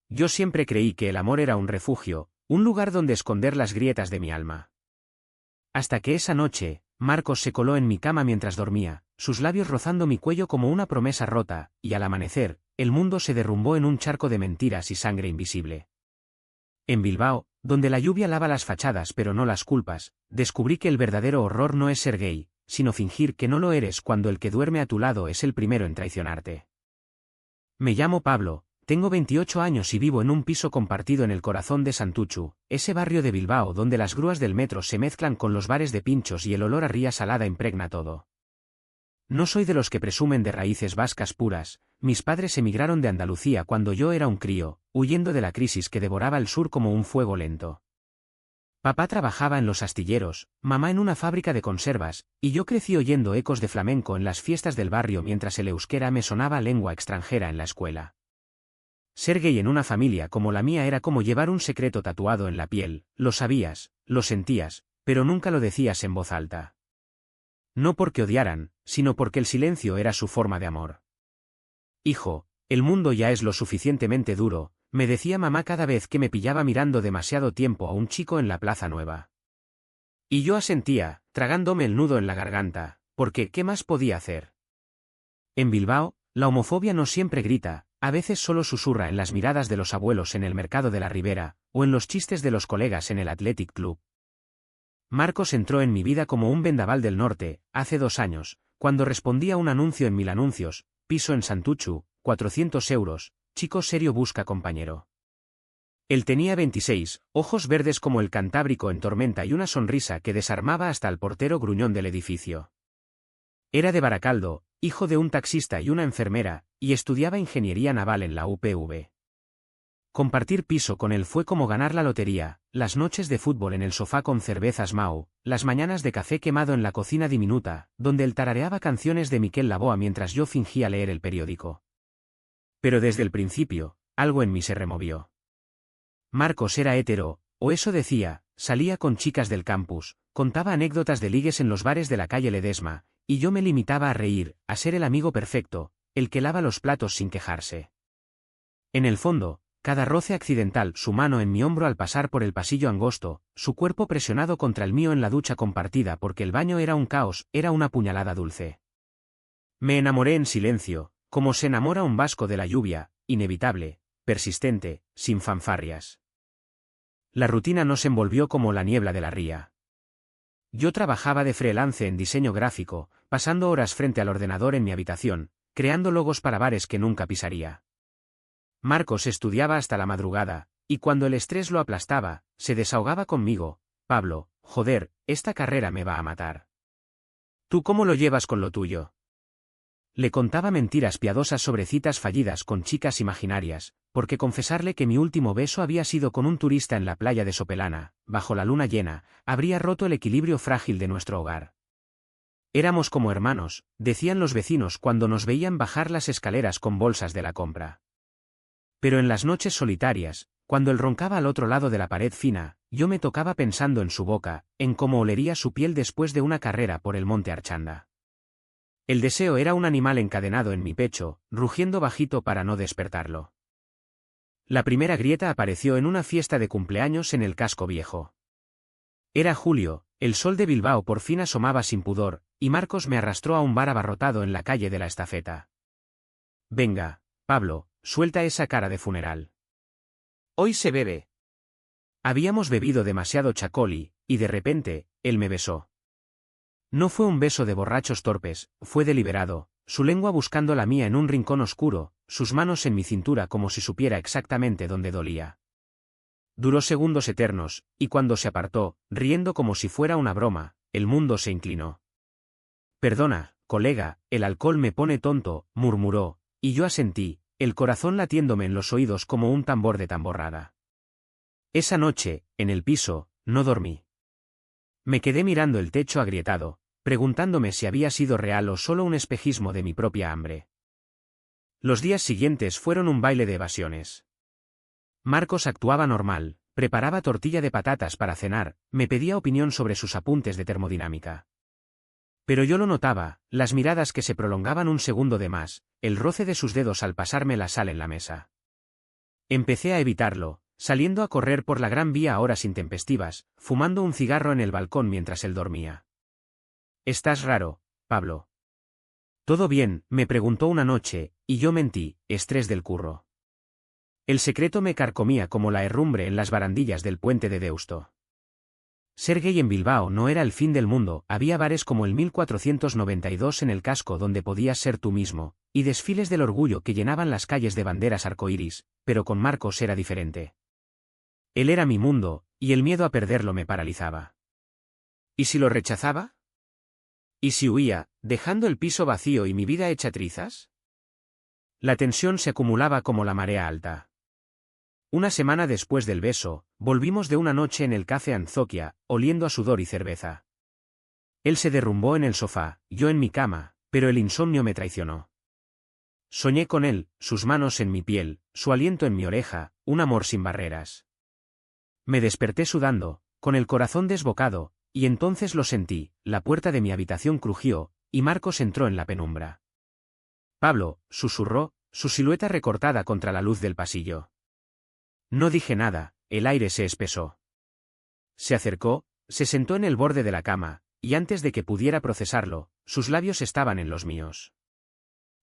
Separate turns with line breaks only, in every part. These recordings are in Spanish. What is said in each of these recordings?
Yo siempre creí que el amor era un refugio, un lugar donde esconder las grietas de mi alma. Hasta que esa noche, Marcos se coló en mi cama mientras dormía, sus labios rozando mi cuello como una promesa rota, y al amanecer, el mundo se derrumbó en un charco de mentiras y sangre invisible. En Bilbao, donde la lluvia lava las fachadas pero no las culpas, descubrí que el verdadero horror no es ser gay, sino fingir que no lo eres cuando el que duerme a tu lado es el primero en traicionarte. Me llamo Pablo, tengo 28 años y vivo en un piso compartido en el corazón de Santutxu, ese barrio de Bilbao donde las grúas del metro se mezclan con los bares de pinchos y el olor a ría salada impregna todo. No soy de los que presumen de raíces vascas puras, mis padres emigraron de Andalucía cuando yo era un crío, huyendo de la crisis que devoraba el sur como un fuego lento. Papá trabajaba en los astilleros, mamá en una fábrica de conservas, y yo crecí oyendo ecos de flamenco en las fiestas del barrio mientras el euskera me sonaba lengua extranjera en la escuela. Ser gay en una familia como la mía era como llevar un secreto tatuado en la piel, lo sabías, lo sentías, pero nunca lo decías en voz alta. No porque odiaran, sino porque el silencio era su forma de amor. Hijo, el mundo ya es lo suficientemente duro, me decía mamá cada vez que me pillaba mirando demasiado tiempo a un chico en la Plaza Nueva. Y yo asentía, tragándome el nudo en la garganta, porque ¿qué más podía hacer? En Bilbao, la homofobia no siempre grita, a veces solo susurra en las miradas de los abuelos en el mercado de la Ribera, o en los chistes de los colegas en el Athletic Club. Marcos entró en mi vida como un vendaval del norte, hace 2 años, cuando respondí a un anuncio en Mil Anuncios, piso en Santutxu, 400 euros, chico serio busca compañero. Él tenía 26, ojos verdes como el Cantábrico en tormenta y una sonrisa que desarmaba hasta el portero gruñón del edificio. Era de Baracaldo, hijo de un taxista y una enfermera, y estudiaba ingeniería naval en la UPV. Compartir piso con él fue como ganar la lotería, las noches de fútbol en el sofá con cervezas Mau, las mañanas de café quemado en la cocina diminuta, donde él tarareaba canciones de Miquel Laboa mientras yo fingía leer el periódico. Pero desde el principio, algo en mí se removió. Marcos era hétero, o eso decía, salía con chicas del campus, contaba anécdotas de ligues en los bares de la calle Ledesma, y yo me limitaba a reír, a ser el amigo perfecto, el que lava los platos sin quejarse. En el fondo, cada roce accidental, su mano en mi hombro al pasar por el pasillo angosto, su cuerpo presionado contra el mío en la ducha compartida porque el baño era un caos, era una puñalada dulce. Me enamoré en silencio, como se enamora un vasco de la lluvia, inevitable, persistente, sin fanfarrias. La rutina nos envolvió como la niebla de la ría. Yo trabajaba de freelance en diseño gráfico, pasando horas frente al ordenador en mi habitación, creando logos para bares que nunca pisaría. Marcos estudiaba hasta la madrugada, y cuando el estrés lo aplastaba, se desahogaba conmigo: Pablo, joder, esta carrera me va a matar. ¿Tú cómo lo llevas con lo tuyo? Le contaba mentiras piadosas sobre citas fallidas con chicas imaginarias, porque confesarle que mi último beso había sido con un turista en la playa de Sopelana, bajo la luna llena, habría roto el equilibrio frágil de nuestro hogar. Éramos como hermanos, decían los vecinos cuando nos veían bajar las escaleras con bolsas de la compra. Pero en las noches solitarias, cuando él roncaba al otro lado de la pared fina, yo me tocaba pensando en su boca, en cómo olería su piel después de una carrera por el monte Archanda. El deseo era un animal encadenado en mi pecho, rugiendo bajito para no despertarlo. La primera grieta apareció en una fiesta de cumpleaños en el casco viejo. Era julio, el sol de Bilbao por fin asomaba sin pudor, y Marcos me arrastró a un bar abarrotado en la calle de la Estafeta. Venga, Pablo, suelta esa cara de funeral. Hoy se bebe. Habíamos bebido demasiado chacoli, y de repente, él me besó. No fue un beso de borrachos torpes, fue deliberado, su lengua buscando la mía en un rincón oscuro, sus manos en mi cintura como si supiera exactamente dónde dolía. Duró segundos eternos, y cuando se apartó, riendo como si fuera una broma, el mundo se inclinó. Perdona, colega, el alcohol me pone tonto, murmuró, y yo asentí, el corazón latiéndome en los oídos como un tambor de tamborrada. Esa noche, en el piso, no dormí. Me quedé mirando el techo agrietado, preguntándome si había sido real o solo un espejismo de mi propia hambre. Los días siguientes fueron un baile de evasiones. Marcos actuaba normal, preparaba tortilla de patatas para cenar, me pedía opinión sobre sus apuntes de termodinámica. Pero yo lo notaba, las miradas que se prolongaban un segundo de más, el roce de sus dedos al pasarme la sal en la mesa. Empecé a evitarlo, saliendo a correr por la Gran Vía a horas intempestivas, fumando un cigarro en el balcón mientras él dormía. «Estás raro, Pablo». «¿Todo bien?», me preguntó una noche, y yo mentí, estrés del curro. El secreto me carcomía como la herrumbre en las barandillas del puente de Deusto. Ser gay en Bilbao no era el fin del mundo, había bares como el 1492 en el casco donde podías ser tú mismo, y desfiles del orgullo que llenaban las calles de banderas arcoíris, pero con Marcos era diferente. Él era mi mundo, y el miedo a perderlo me paralizaba. ¿Y si lo rechazaba? ¿Y si huía, dejando el piso vacío y mi vida hecha trizas? La tensión se acumulaba como la marea alta. Una semana después del beso, volvimos de una noche en el Café Anzokia, oliendo a sudor y cerveza. Él se derrumbó en el sofá, yo en mi cama, pero el insomnio me traicionó. Soñé con él, sus manos en mi piel, su aliento en mi oreja, un amor sin barreras. Me desperté sudando, con el corazón desbocado, y entonces lo sentí, la puerta de mi habitación crujió, y Marcos entró en la penumbra. «Pablo», susurró, su silueta recortada contra la luz del pasillo. No dije nada, el aire se espesó. Se acercó, se sentó en el borde de la cama, y antes de que pudiera procesarlo, sus labios estaban en los míos.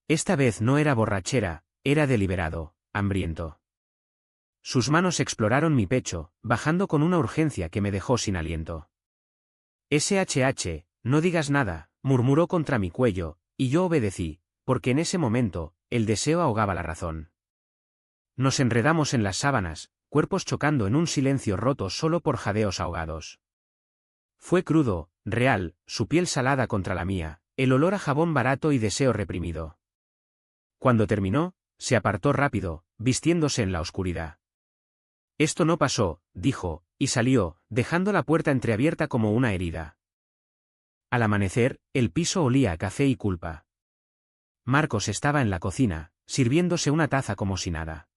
Esta vez no era borrachera, era deliberado, hambriento. Sus manos exploraron mi pecho, bajando con una urgencia que me dejó sin aliento. «SHH, no digas nada», murmuró contra mi cuello, y yo obedecí, porque en ese momento, el deseo ahogaba la razón. Nos enredamos en las sábanas, cuerpos chocando en un silencio roto solo por jadeos ahogados. Fue crudo, real, su piel salada contra la mía, el olor a jabón barato y deseo reprimido. Cuando terminó, se apartó rápido, vistiéndose en la oscuridad. «Esto no pasó», dijo, y salió, dejando la puerta entreabierta como una herida. Al amanecer, el piso olía a café y culpa. Marcos estaba en la cocina, sirviéndose una taza como si nada.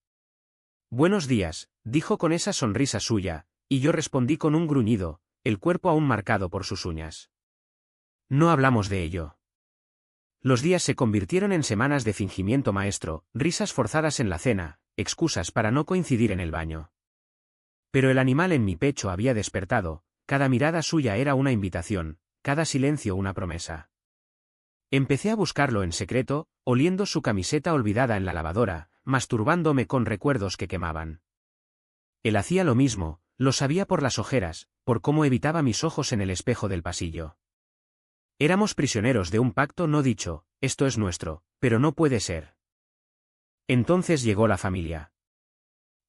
«Buenos días», dijo con esa sonrisa suya, y yo respondí con un gruñido, el cuerpo aún marcado por sus uñas. No hablamos de ello. Los días se convirtieron en semanas de fingimiento maestro, risas forzadas en la cena, excusas para no coincidir en el baño. Pero el animal en mi pecho había despertado, cada mirada suya era una invitación, cada silencio una promesa. Empecé a buscarlo en secreto, oliendo su camiseta olvidada en la lavadora, masturbándome con recuerdos que quemaban. Él hacía lo mismo, lo sabía por las ojeras, por cómo evitaba mis ojos en el espejo del pasillo. Éramos prisioneros de un pacto no dicho, esto es nuestro, pero no puede ser. Entonces llegó la familia.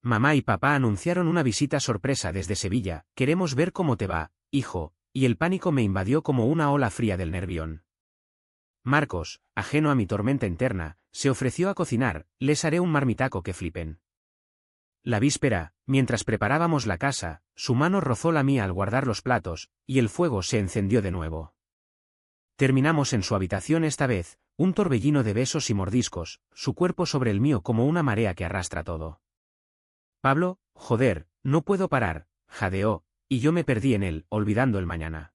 Mamá y papá anunciaron una visita sorpresa desde Sevilla, «Queremos ver cómo te va, hijo», y el pánico me invadió como una ola fría del nervión. Marcos, ajeno a mi tormenta interna, se ofreció a cocinar, les haré un marmitaco que flipen. La víspera, mientras preparábamos la casa, su mano rozó la mía al guardar los platos, y el fuego se encendió de nuevo. Terminamos en su habitación esta vez, un torbellino de besos y mordiscos, su cuerpo sobre el mío como una marea que arrastra todo. «Pablo, joder, no puedo parar», jadeó, y yo me perdí en él, olvidando el mañana.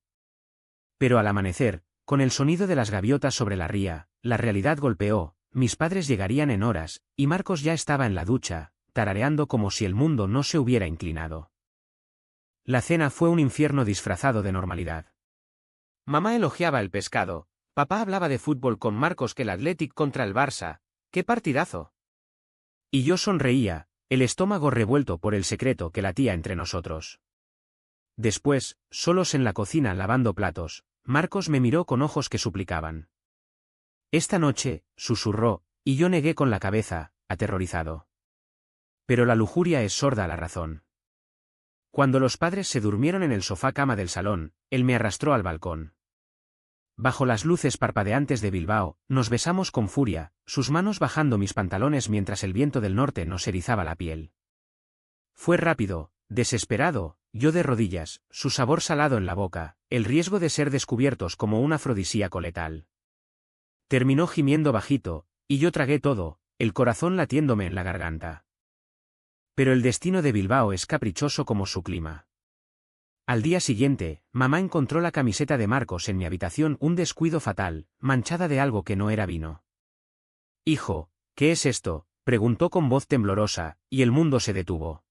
Pero al amanecer, con el sonido de las gaviotas sobre la ría, la realidad golpeó, mis padres llegarían en horas, y Marcos ya estaba en la ducha, tarareando como si el mundo no se hubiera inclinado. La cena fue un infierno disfrazado de normalidad. Mamá elogiaba el pescado, papá hablaba de fútbol con Marcos que el Athletic contra el Barça, ¡qué partidazo! Y yo sonreía, el estómago revuelto por el secreto que latía entre nosotros. Después, solos en la cocina lavando platos, Marcos me miró con ojos que suplicaban. «Esta noche», susurró, y yo negué con la cabeza, aterrorizado. Pero la lujuria es sorda a la razón. Cuando los padres se durmieron en el sofá cama del salón, él me arrastró al balcón. Bajo las luces parpadeantes de Bilbao, nos besamos con furia, sus manos bajando mis pantalones mientras el viento del norte nos erizaba la piel. Fue rápido, desesperado, yo de rodillas, su sabor salado en la boca, el riesgo de ser descubiertos como un afrodisíaco letal. Terminó gimiendo bajito, y yo tragué todo, el corazón latiéndome en la garganta. Pero el destino de Bilbao es caprichoso como su clima. Al día siguiente, mamá encontró la camiseta de Marcos en mi habitación, un descuido fatal, manchada de algo que no era vino. «Hijo, ¿qué es esto?», Preguntó con voz temblorosa, y el mundo se detuvo.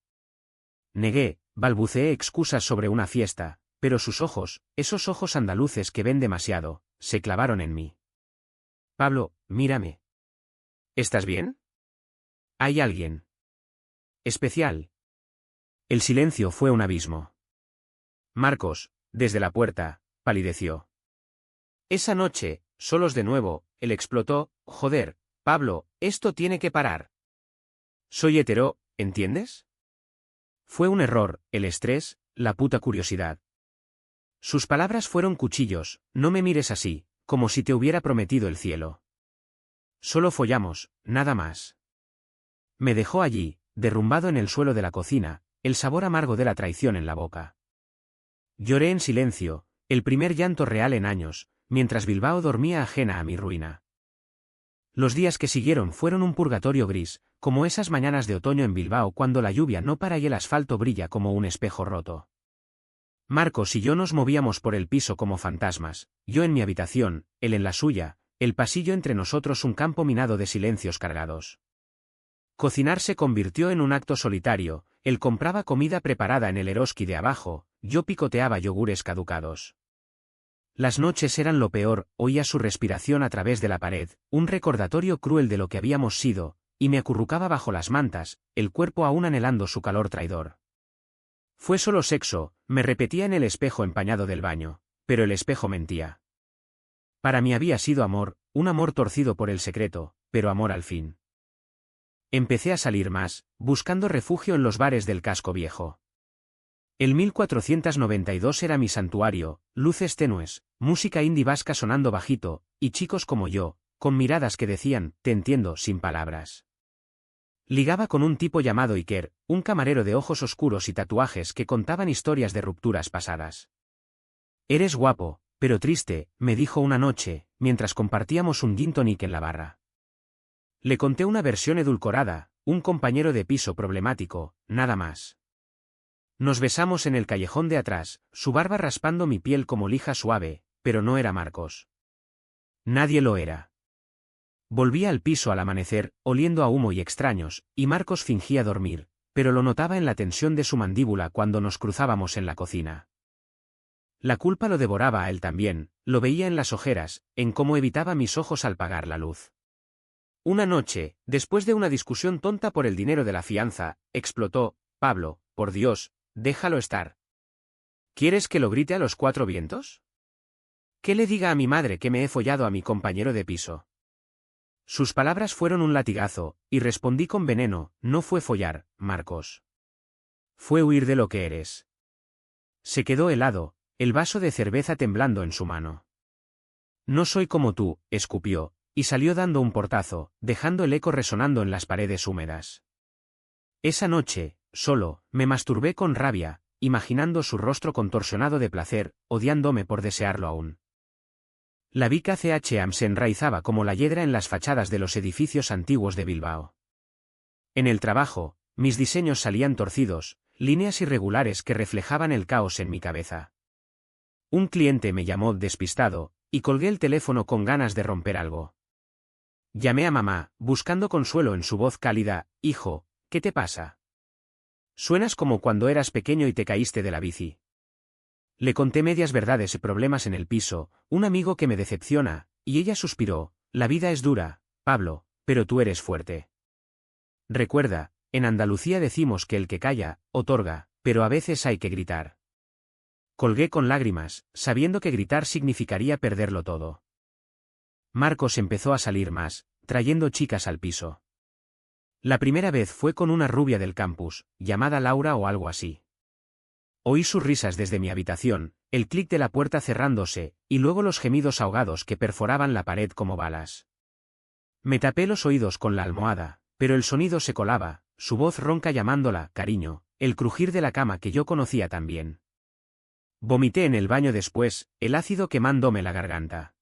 Negué, balbuceé excusas sobre una fiesta, pero sus ojos, esos ojos andaluces que ven demasiado, se clavaron en mí. Pablo, mírame. ¿Estás bien? ¿Hay alguien especial? El silencio fue un abismo. Marcos, desde la puerta, palideció. Esa noche, solos de nuevo, él explotó: joder, Pablo, esto tiene que parar. Soy hetero, ¿entiendes? Fue un error, el estrés, la puta curiosidad. Sus palabras fueron cuchillos: no me mires así, como si te hubiera prometido el cielo. Solo follamos, nada más. Me dejó allí, derrumbado en el suelo de la cocina, el sabor amargo de la traición en la boca. Lloré en silencio, el primer llanto real en años, mientras Bilbao dormía ajena a mi ruina. Los días que siguieron fueron un purgatorio gris, como esas mañanas de otoño en Bilbao cuando la lluvia no para y el asfalto brilla como un espejo roto. Marcos y yo nos movíamos por el piso como fantasmas, yo en mi habitación, él en la suya, el pasillo entre nosotros un campo minado de silencios cargados. Cocinar se convirtió en un acto solitario: él compraba comida preparada en el Eroski de abajo, yo picoteaba yogures caducados. Las noches eran lo peor: oía su respiración a través de la pared, un recordatorio cruel de lo que habíamos sido, y me acurrucaba bajo las mantas, el cuerpo aún anhelando su calor traidor. Fue solo sexo, me repetía en el espejo empañado del baño, pero el espejo mentía. Para mí había sido amor, un amor torcido por el secreto, pero amor al fin. Empecé a salir más, buscando refugio en los bares del casco viejo. El 1492 era mi santuario: luces tenues, música indie vasca sonando bajito, y chicos como yo, con miradas que decían: te entiendo, sin palabras. Ligaba con un tipo llamado Iker, un camarero de ojos oscuros y tatuajes que contaban historias de rupturas pasadas. Eres guapo, pero triste, me dijo una noche, mientras compartíamos un gin tonic en la barra. Le conté una versión edulcorada: un compañero de piso problemático, nada más. Nos besamos en el callejón de atrás, su barba raspando mi piel como lija suave, pero no era Marcos. Nadie lo era. Volvía al piso al amanecer, oliendo a humo y extraños, y Marcos fingía dormir, pero lo notaba en la tensión de su mandíbula cuando nos cruzábamos en la cocina. La culpa lo devoraba a él también, lo veía en las ojeras, en cómo evitaba mis ojos al pagar la luz. Una noche, después de una discusión tonta por el dinero de la fianza, explotó: Pablo, por Dios, déjalo estar. ¿Quieres que lo grite a los cuatro vientos? ¿Que le diga a mi madre que me he follado a mi compañero de piso? Sus palabras fueron un latigazo, y respondí con veneno: no fue follar, Marcos. Fue huir de lo que eres. Se quedó helado, el vaso de cerveza temblando en su mano. No soy como tú, escupió, y salió dando un portazo, dejando el eco resonando en las paredes húmedas. Esa noche, solo, me masturbé con rabia, imaginando su rostro contorsionado de placer, odiándome por desearlo aún. La Vica CHAM se enraizaba como la hiedra en las fachadas de los edificios antiguos de Bilbao. En el trabajo, mis diseños salían torcidos, líneas irregulares que reflejaban el caos en mi cabeza. Un cliente me llamó despistado, y colgué el teléfono con ganas de romper algo. Llamé a mamá, buscando consuelo en su voz cálida: hijo, ¿qué te pasa? Suenas como cuando eras pequeño y te caíste de la bici. Le conté medias verdades y problemas en el piso: un amigo que me decepciona, y ella suspiró: la vida es dura, Pablo, pero tú eres fuerte. Recuerda, en Andalucía decimos que el que calla, otorga, pero a veces hay que gritar. Colgué con lágrimas, sabiendo que gritar significaría perderlo todo. Marcos empezó a salir más, trayendo chicas al piso. La primera vez fue con una rubia del campus, llamada Laura o algo así. Oí sus risas desde mi habitación, el clic de la puerta cerrándose, y luego los gemidos ahogados que perforaban la pared como balas. Me tapé los oídos con la almohada, pero el sonido se colaba, su voz ronca llamándola cariño, el crujir de la cama que yo conocía tan bien. Vomité en el baño después, el ácido quemándome la garganta.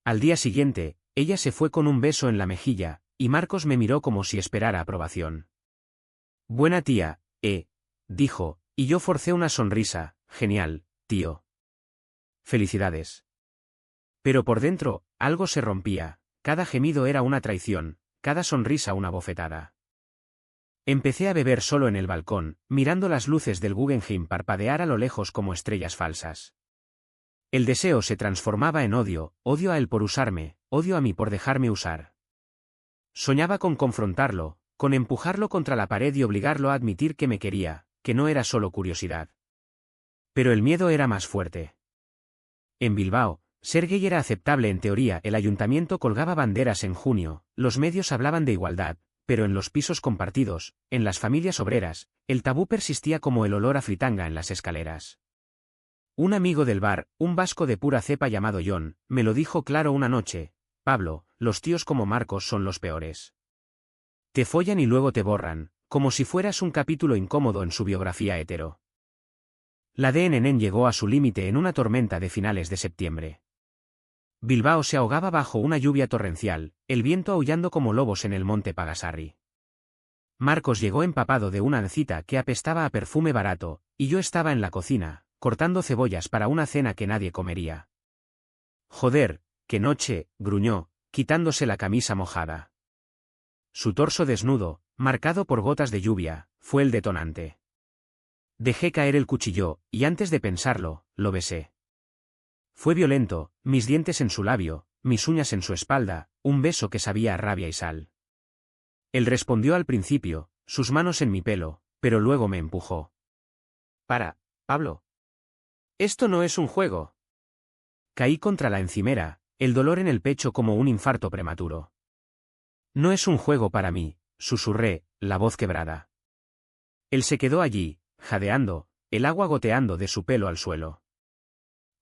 Al día siguiente, ella se fue con un beso en la mejilla, y Marcos me miró como si esperara aprobación. Buena tía, dijo, y yo forcé una sonrisa: genial, tío. Felicidades. Pero por dentro, algo se rompía, cada gemido era una traición, cada sonrisa una bofetada. Empecé a beber solo en el balcón, mirando las luces del Guggenheim parpadear a lo lejos como estrellas falsas. El deseo se transformaba en odio, odio a él por usarme, odio a mí por dejarme usar. Soñaba con confrontarlo, con empujarlo contra la pared y obligarlo a admitir que me quería, que no era solo curiosidad. Pero el miedo era más fuerte. En Bilbao, ser gay era aceptable en teoría, el ayuntamiento colgaba banderas en junio, los medios hablaban de igualdad, pero en los pisos compartidos, en las familias obreras, el tabú persistía como el olor a fritanga en las escaleras. Un amigo del bar, un vasco de pura cepa llamado John, me lo dijo claro una noche: Pablo, los tíos como Marcos son los peores. Te follan y luego te borran, como si fueras un capítulo incómodo en su biografía hetero. La DNN llegó a su límite en una tormenta de finales de septiembre. Bilbao se ahogaba bajo una lluvia torrencial, el viento aullando como lobos en el monte Pagasarri. Marcos llegó empapado de una ancita que apestaba a perfume barato, y yo estaba en la cocina, cortando cebollas para una cena que nadie comería. Joder, qué noche, gruñó, quitándose la camisa mojada. Su torso desnudo, marcado por gotas de lluvia, fue el detonante. Dejé caer el cuchillo, y antes de pensarlo, lo besé. Fue violento, mis dientes en su labio, mis uñas en su espalda, un beso que sabía a rabia y sal. Él respondió al principio, sus manos en mi pelo, pero luego me empujó. Para, Pablo. Esto no es un juego. Caí contra la encimera, el dolor en el pecho como un infarto prematuro. No es un juego para mí, susurré, la voz quebrada. Él se quedó allí, jadeando, el agua goteando de su pelo al suelo.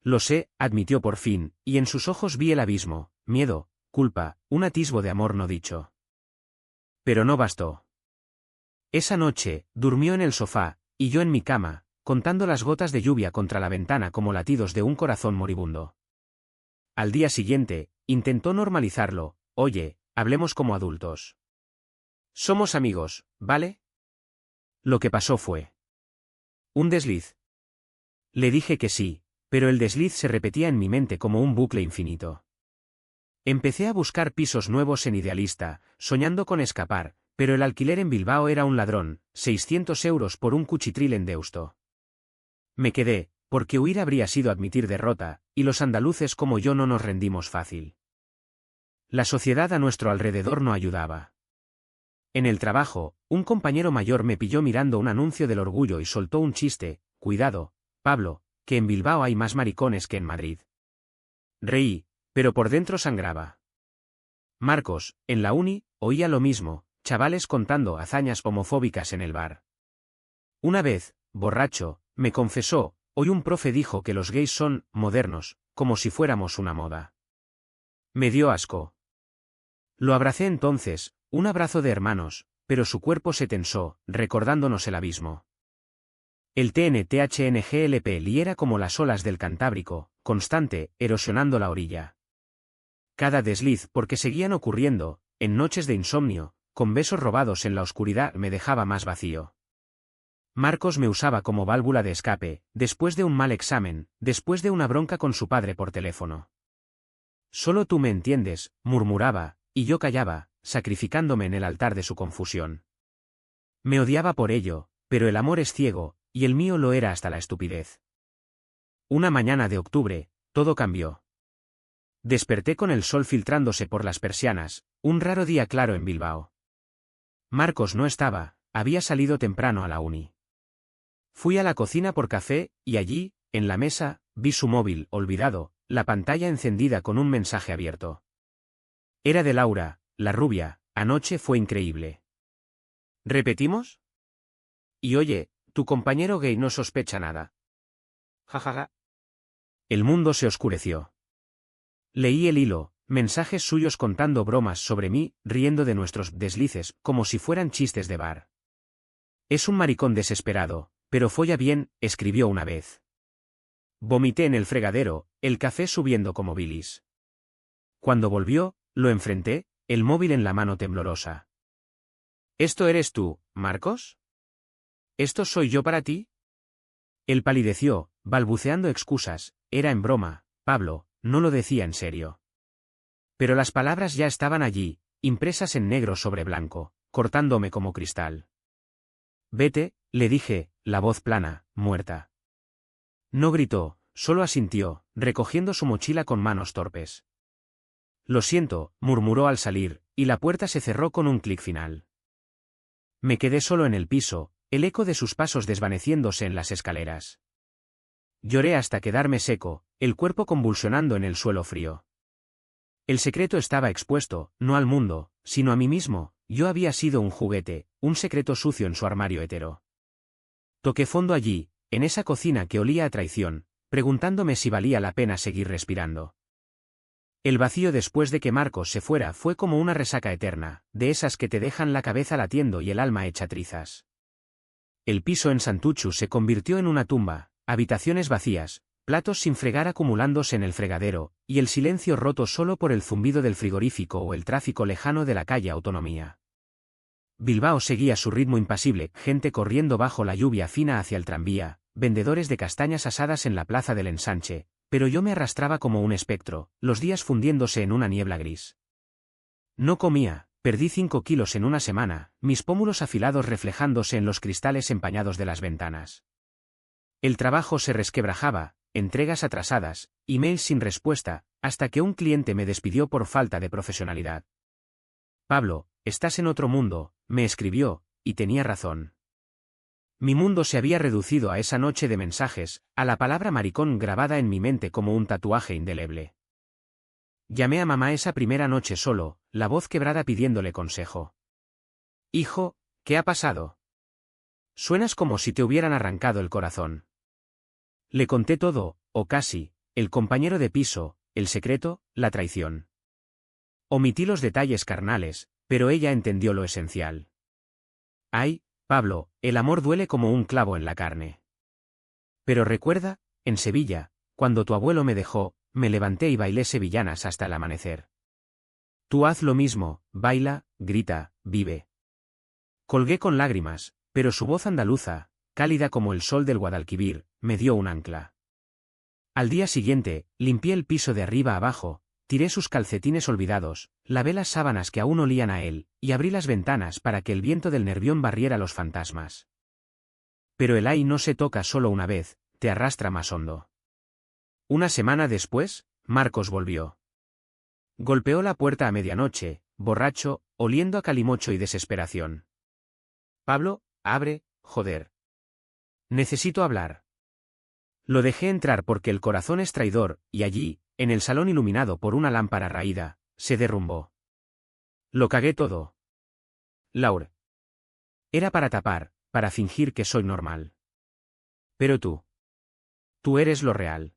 Lo sé, admitió por fin, y en sus ojos vi el abismo, miedo, culpa, un atisbo de amor no dicho. Pero no bastó. Esa noche, durmió en el sofá, y yo en mi cama, contando las gotas de lluvia contra la ventana como latidos de un corazón moribundo. Al día siguiente, intentó normalizarlo: oye, hablemos como adultos. Somos amigos, ¿vale? Lo que pasó fue un desliz. Le dije que sí, pero el desliz se repetía en mi mente como un bucle infinito. Empecé a buscar pisos nuevos en Idealista, soñando con escapar, pero el alquiler en Bilbao era un ladrón, 600 euros por un cuchitril en Deusto. Me quedé, porque huir habría sido admitir derrota, y los andaluces como yo no nos rendimos fácil. La sociedad a nuestro alrededor no ayudaba. En el trabajo, un compañero mayor me pilló mirando un anuncio del Orgullo y soltó un chiste: cuidado, Pablo, que en Bilbao hay más maricones que en Madrid. Reí, pero por dentro sangraba. Marcos, en la uni, oía lo mismo, chavales contando hazañas homofóbicas en el bar. Una vez, borracho, me confesó: hoy un profe dijo que los gays son modernos, como si fuéramos una moda. Me dio asco. Lo abracé entonces, un abrazo de hermanos, pero su cuerpo se tensó, recordándonos el abismo. El TNTHNGLP liera como las olas del Cantábrico, constante, erosionando la orilla. Cada desliz, porque seguían ocurriendo, en noches de insomnio, con besos robados en la oscuridad, me dejaba más vacío. Marcos me usaba como válvula de escape, después de un mal examen, después de una bronca con su padre por teléfono. Solo tú me entiendes, murmuraba, y yo callaba, sacrificándome en el altar de su confusión. Me odiaba por ello, pero el amor es ciego, y el mío lo era hasta la estupidez. Una mañana de octubre, todo cambió. Desperté con el sol filtrándose por las persianas, un raro día claro en Bilbao. Marcos no estaba, había salido temprano a la uni. Fui a la cocina por café, y allí, en la mesa, vi su móvil, olvidado, la pantalla encendida con un mensaje abierto. Era de Laura, la rubia: anoche fue increíble. ¿Repetimos? Y oye, tu compañero gay no sospecha nada. Jajaja. El mundo se oscureció. Leí el hilo, mensajes suyos contando bromas sobre mí, riendo de nuestros deslices, como si fueran chistes de bar. Es un maricón desesperado, pero folla bien, escribió una vez. Vomité en el fregadero, el café subiendo como bilis. Cuando volvió, lo enfrenté, el móvil en la mano temblorosa. ¿Esto eres tú, Marcos? ¿Esto soy yo para ti? Él palideció, balbuceando excusas: era en broma, Pablo, no lo decía en serio. Pero las palabras ya estaban allí, impresas en negro sobre blanco, cortándome como cristal. Vete, le dije, la voz plana, muerta. No gritó, solo asintió, recogiendo su mochila con manos torpes. Lo siento, murmuró al salir, y la puerta se cerró con un clic final. Me quedé solo en el piso, el eco de sus pasos desvaneciéndose en las escaleras. Lloré hasta quedarme seco, el cuerpo convulsionando en el suelo frío. El secreto estaba expuesto, no al mundo, sino a mí mismo. Yo había sido un juguete, un secreto sucio en su armario hetero. Toqué fondo allí, en esa cocina que olía a traición, preguntándome si valía la pena seguir respirando. El vacío después de que Marcos se fuera fue como una resaca eterna, de esas que te dejan la cabeza latiendo y el alma hecha trizas. El piso en Santuchu se convirtió en una tumba, habitaciones vacías, platos sin fregar acumulándose en el fregadero, y el silencio roto solo por el zumbido del frigorífico o el tráfico lejano de la calle Autonomía. Bilbao seguía su ritmo impasible, gente corriendo bajo la lluvia fina hacia el tranvía, vendedores de castañas asadas en la plaza del Ensanche, pero yo me arrastraba como un espectro, los días fundiéndose en una niebla gris. No comía, perdí 5 kilos en una semana, mis pómulos afilados reflejándose en los cristales empañados de las ventanas. El trabajo se resquebrajaba, entregas atrasadas, emails sin respuesta, hasta que un cliente me despidió por falta de profesionalidad. Pablo, estás en otro mundo, me escribió, y tenía razón. Mi mundo se había reducido a esa noche de mensajes, a la palabra maricón grabada en mi mente como un tatuaje indeleble. Llamé a mamá esa primera noche solo, la voz quebrada pidiéndole consejo. Hijo, ¿qué ha pasado? Suenas como si te hubieran arrancado el corazón. Le conté todo, o casi, el compañero de piso, el secreto, la traición. Omití los detalles carnales, pero ella entendió lo esencial. Ay, Pablo, el amor duele como un clavo en la carne. Pero recuerda, en Sevilla, cuando tu abuelo me dejó, me levanté y bailé sevillanas hasta el amanecer. Tú haz lo mismo, baila, grita, vive. Colgué con lágrimas, pero su voz andaluza, cálida como el sol del Guadalquivir, me dio un ancla. Al día siguiente, limpié el piso de arriba abajo, tiré sus calcetines olvidados, lavé las sábanas que aún olían a él, y abrí las ventanas para que el viento del Nervión barriera los fantasmas. Pero el ay no se toca solo una vez, te arrastra más hondo. Una semana después, Marcos volvió. Golpeó la puerta a medianoche, borracho, oliendo a calimocho y desesperación. Pablo, abre, joder. Necesito hablar. Lo dejé entrar porque el corazón es traidor, y allí, en el salón iluminado por una lámpara raída, se derrumbó. Lo cagué todo. Laure. Era para tapar, para fingir que soy normal. Pero tú. Tú eres lo real.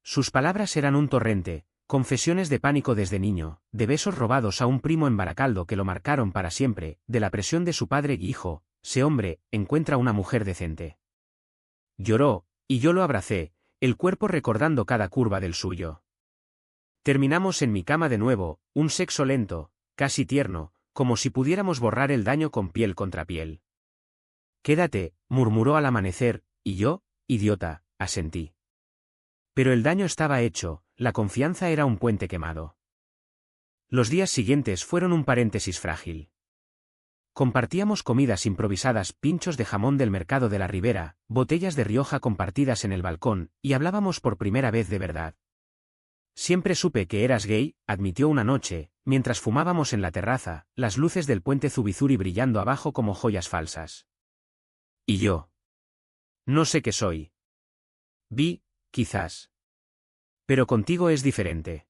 Sus palabras eran un torrente, confesiones de pánico desde niño, de besos robados a un primo en Baracaldo que lo marcaron para siempre, de la presión de su padre y hijo, ese hombre, encuentra una mujer decente. Lloró, y yo lo abracé, el cuerpo recordando cada curva del suyo. Terminamos en mi cama de nuevo, un sexo lento, casi tierno, como si pudiéramos borrar el daño con piel contra piel. Quédate, murmuró al amanecer, y yo, idiota, asentí. Pero el daño estaba hecho, la confianza era un puente quemado. Los días siguientes fueron un paréntesis frágil. Compartíamos comidas improvisadas, pinchos de jamón del mercado de la Ribera, botellas de Rioja compartidas en el balcón, y hablábamos por primera vez de verdad. Siempre supe que eras gay, admitió una noche, mientras fumábamos en la terraza, las luces del puente Zubizuri brillando abajo como joyas falsas. Y yo. No sé qué soy. Vi, quizás. Pero contigo es diferente.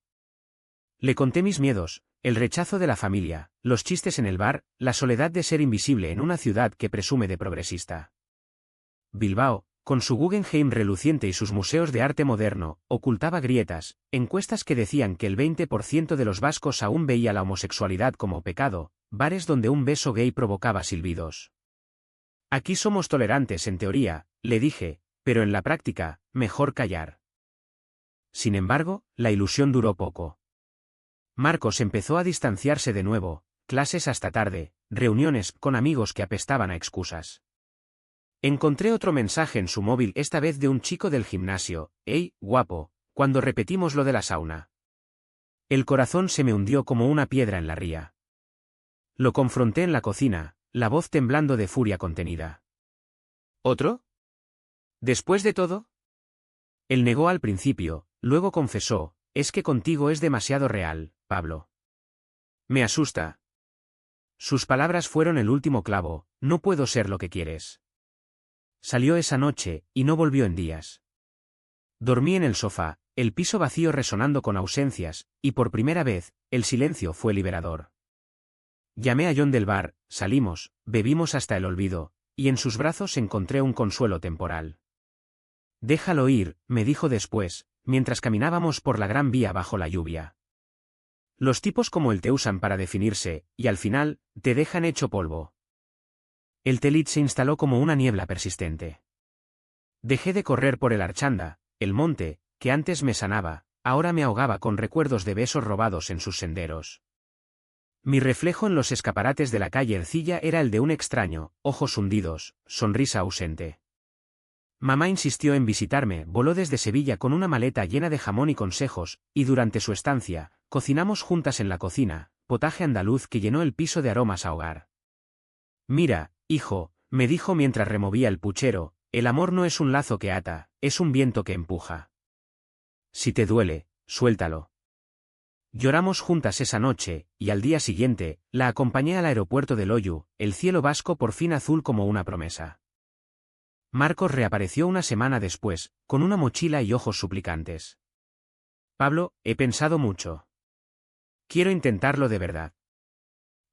Le conté mis miedos, el rechazo de la familia, los chistes en el bar, la soledad de ser invisible en una ciudad que presume de progresista. Bilbao, con su Guggenheim reluciente y sus museos de arte moderno, ocultaba grietas, encuestas que decían que el 20% de los vascos aún veía la homosexualidad como pecado, bares donde un beso gay provocaba silbidos. Aquí somos tolerantes en teoría, le dije, pero en la práctica, mejor callar. Sin embargo, la ilusión duró poco. Marcos empezó a distanciarse de nuevo, clases hasta tarde, reuniones con amigos que apestaban a excusas. Encontré otro mensaje en su móvil, esta vez de un chico del gimnasio: «Hey, guapo, cuando repetimos lo de la sauna». El corazón se me hundió como una piedra en la ría. Lo confronté en la cocina, la voz temblando de furia contenida. ¿Otro? ¿Después de todo? Él negó al principio, luego confesó, es que contigo es demasiado real, Pablo. Me asusta. Sus palabras fueron el último clavo, no puedo ser lo que quieres. Salió esa noche, y no volvió en días. Dormí en el sofá, el piso vacío resonando con ausencias, y por primera vez, el silencio fue liberador. Llamé a John del bar, salimos, bebimos hasta el olvido, y en sus brazos encontré un consuelo temporal. Déjalo ir, me dijo después, mientras caminábamos por la Gran Vía bajo la lluvia. Los tipos como él te usan para definirse, y al final, te dejan hecho polvo. El telit se instaló como una niebla persistente. Dejé de correr por el Archanda, el monte, que antes me sanaba, ahora me ahogaba con recuerdos de besos robados en sus senderos. Mi reflejo en los escaparates de la calle Ercilla era el de un extraño, ojos hundidos, sonrisa ausente. Mamá insistió en visitarme, voló desde Sevilla con una maleta llena de jamón y consejos, y durante su estancia, cocinamos juntas en la cocina, potaje andaluz que llenó el piso de aromas a hogar. Mira, hijo, me dijo mientras removía el puchero, el amor no es un lazo que ata, es un viento que empuja. Si te duele, suéltalo. Lloramos juntas esa noche, y al día siguiente, la acompañé al aeropuerto de Loiu, el cielo vasco por fin azul como una promesa. Marcos reapareció una semana después, con una mochila y ojos suplicantes. Pablo, he pensado mucho. Quiero intentarlo de verdad.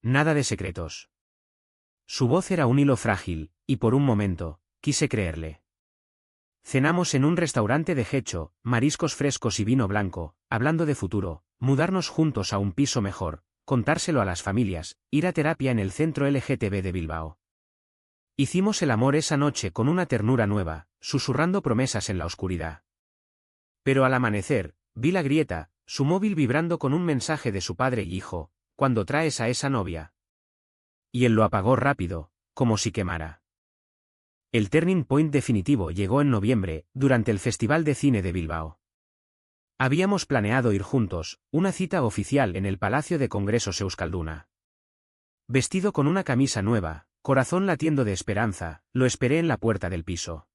Nada de secretos. Su voz era un hilo frágil, y por un momento, quise creerle. Cenamos en un restaurante de Getxo, mariscos frescos y vino blanco, hablando de futuro, mudarnos juntos a un piso mejor, contárselo a las familias, ir a terapia en el centro LGTB de Bilbao. Hicimos el amor esa noche con una ternura nueva, susurrando promesas en la oscuridad. Pero al amanecer, vi la grieta, su móvil vibrando con un mensaje de su padre y hijo, ¿cuándo traes a esa novia? Y él lo apagó rápido, como si quemara. El turning point definitivo llegó en noviembre, durante el Festival de Cine de Bilbao. Habíamos planeado ir juntos, una cita oficial en el Palacio de Congresos Euskalduna. Vestido con una camisa nueva, corazón latiendo de esperanza, lo esperé en la puerta del piso.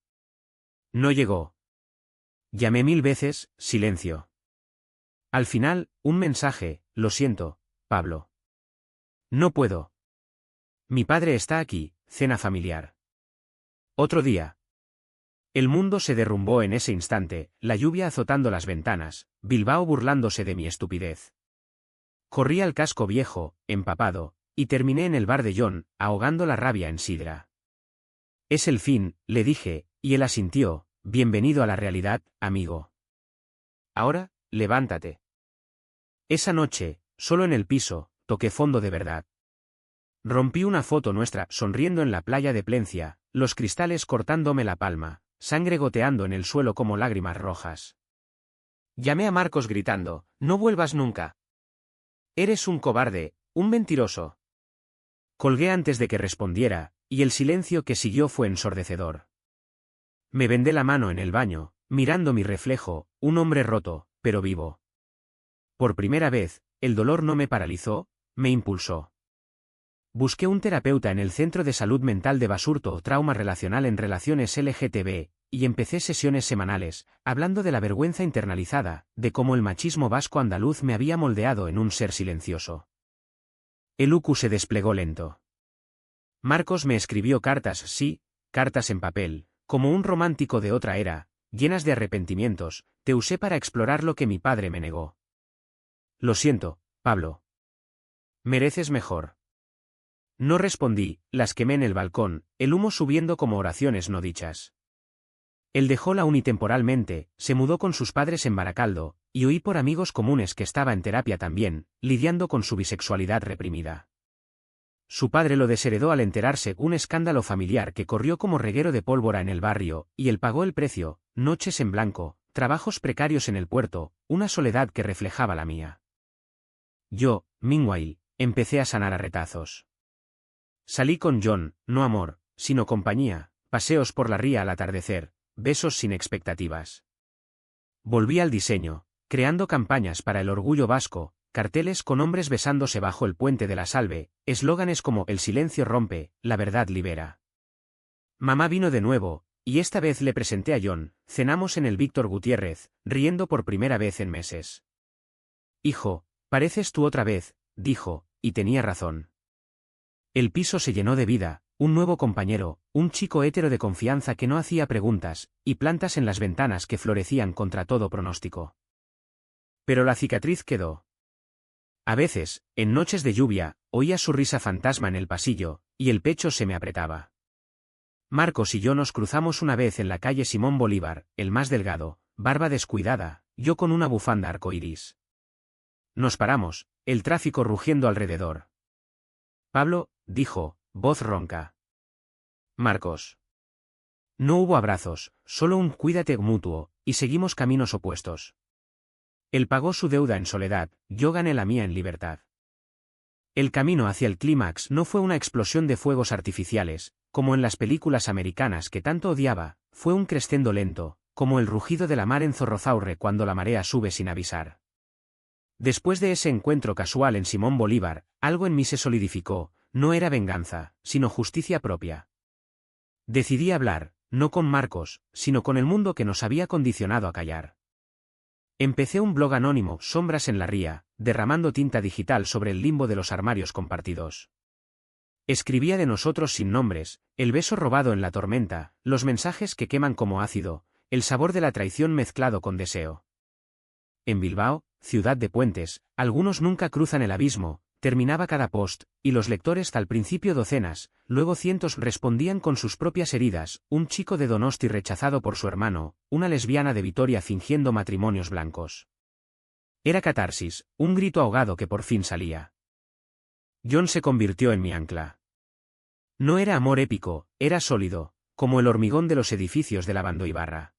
No llegó. Llamé 1000 veces, silencio. Al final, un mensaje, lo siento, Pablo. No puedo. Mi padre está aquí, cena familiar. Otro día. El mundo se derrumbó en ese instante, la lluvia azotando las ventanas, Bilbao burlándose de mi estupidez. Corrí al casco viejo, empapado, y terminé en el bar de John, ahogando la rabia en sidra. Es el fin, le dije, y él asintió, bienvenido a la realidad, amigo. Ahora, levántate. Esa noche, solo en el piso, toqué fondo de verdad. Rompí una foto nuestra, sonriendo en la playa de Plencia, los cristales cortándome la palma, sangre goteando en el suelo como lágrimas rojas. Llamé a Marcos gritando, no vuelvas nunca. Eres un cobarde, un mentiroso. Colgué antes de que respondiera, y el silencio que siguió fue ensordecedor. Me vendé la mano en el baño, mirando mi reflejo, un hombre roto, pero vivo. Por primera vez, el dolor no me paralizó, me impulsó. Busqué un terapeuta en el Centro de Salud Mental de Basurto o Trauma Relacional en Relaciones LGTB, y empecé sesiones semanales, hablando de la vergüenza internalizada, de cómo el machismo vasco andaluz me había moldeado en un ser silencioso. El UQ se desplegó lento. Marcos me escribió cartas, sí, cartas en papel, como un romántico de otra era, llenas de arrepentimientos, te usé para explorar lo que mi padre me negó. Lo siento, Pablo. Mereces mejor. No respondí, las quemé en el balcón, el humo subiendo como oraciones no dichas. Él dejó la uni temporalmente, se mudó con sus padres en Baracaldo, y oí por amigos comunes que estaba en terapia también, lidiando con su bisexualidad reprimida. Su padre lo desheredó al enterarse un escándalo familiar que corrió como reguero de pólvora en el barrio, y él pagó el precio, noches en blanco, trabajos precarios en el puerto, una soledad que reflejaba la mía. Yo, meanwhile, empecé a sanar a retazos. Salí con John, no amor, sino compañía, paseos por la ría al atardecer, besos sin expectativas. Volví al diseño, creando campañas para el orgullo vasco, carteles con hombres besándose bajo el puente de la Salve, eslóganes como "El silencio rompe, la verdad libera". Mamá vino de nuevo, y esta vez le presenté a John. Cenamos en el Víctor Gutiérrez, riendo por primera vez en meses. «Hijo, pareces tú otra vez», dijo, y tenía razón. El piso se llenó de vida, un nuevo compañero, un chico hétero de confianza que no hacía preguntas, y plantas en las ventanas que florecían contra todo pronóstico. Pero la cicatriz quedó. A veces, en noches de lluvia, oía su risa fantasma en el pasillo, y el pecho se me apretaba. Marcos y yo nos cruzamos una vez en la calle Simón Bolívar, el más delgado, barba descuidada, yo con una bufanda arcoíris. Nos paramos, el tráfico rugiendo alrededor. «Pablo», dijo, voz ronca. «Marcos». No hubo abrazos, solo un cuídate mutuo, y seguimos caminos opuestos. Él pagó su deuda en soledad, yo gané la mía en libertad. El camino hacia el clímax no fue una explosión de fuegos artificiales, como en las películas americanas que tanto odiaba, fue un crescendo lento, como el rugido de la mar en Zorrozaurre cuando la marea sube sin avisar. Después de ese encuentro casual en Simón Bolívar, algo en mí se solidificó, no era venganza, sino justicia propia. Decidí hablar, no con Marcos, sino con el mundo que nos había condicionado a callar. Empecé un blog anónimo, Sombras en la Ría, derramando tinta digital sobre el limbo de los armarios compartidos. Escribía de nosotros sin nombres, el beso robado en la tormenta, los mensajes que queman como ácido, el sabor de la traición mezclado con deseo. En Bilbao, ciudad de puentes, algunos nunca cruzan el abismo, terminaba cada post, y los lectores al principio docenas, luego cientos respondían con sus propias heridas, un chico de Donosti rechazado por su hermano, una lesbiana de Vitoria fingiendo matrimonios blancos. Era catarsis, un grito ahogado que por fin salía. John se convirtió en mi ancla. No era amor épico, era sólido, como el hormigón de los edificios de Abandoibarra.